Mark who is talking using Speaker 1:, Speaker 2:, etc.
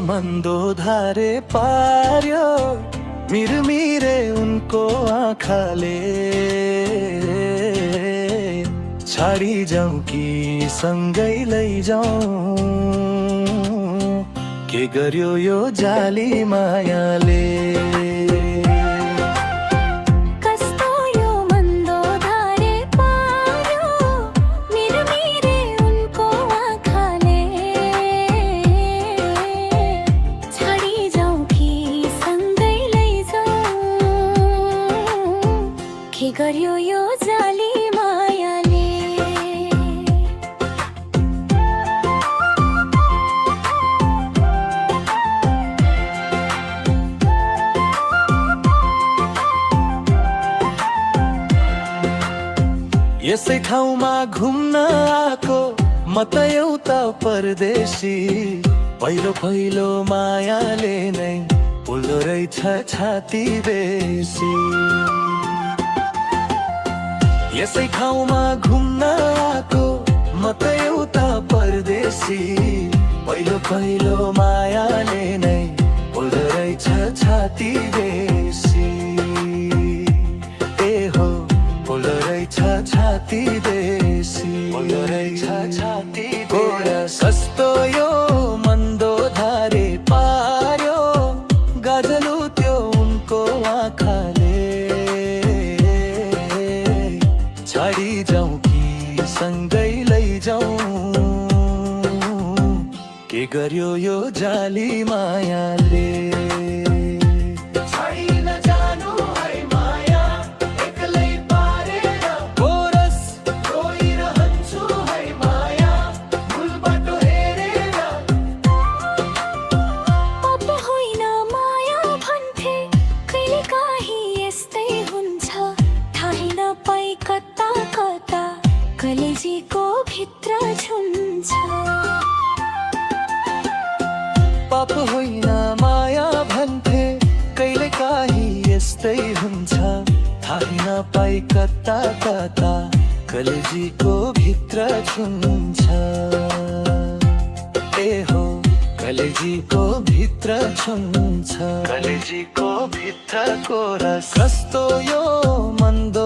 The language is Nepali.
Speaker 1: मन्दो धारे पार्यो मिरमिरे उनको आँखाले छाडी जाउँ कि सँगै लैजाउँ के गर्यो यो जाली मायाले
Speaker 2: गर्यो यो जाली मायाले
Speaker 1: यसै ठाउँमा घुम्न आएको म त एउटा परदेशी पहिलो पहिलो मायाले नै पोल्दो रहेछ छाती बेसी यसै ठाउँमा घुम्न आएको म त एउटा परदेशी पहिलो पहिलो मायाले नै पोल्दो रहेछ छाती बेसी ए हो पोल्दो रहेछ छाती बेसी पोल्दो रहेछ छाती बेसी कस्तो यो मन्दो धारे पार्यो गजलु त्यो उनको आँखाले छाडी जाउँ कि सँगै लैजाउँ के गर्यो यो जाली मायाले
Speaker 2: कलेजीको भित्र झुन्छ
Speaker 1: पाप होइन माया भन्थे कहिले काहीँ यस्तै हुन्छ थाहै नपाई कता कता कलेजीको भित्र झुन्छ ए हो कलेजीको भित्र झुन्छ कलेजीको भित्रको रस कस्तो यो मन्दो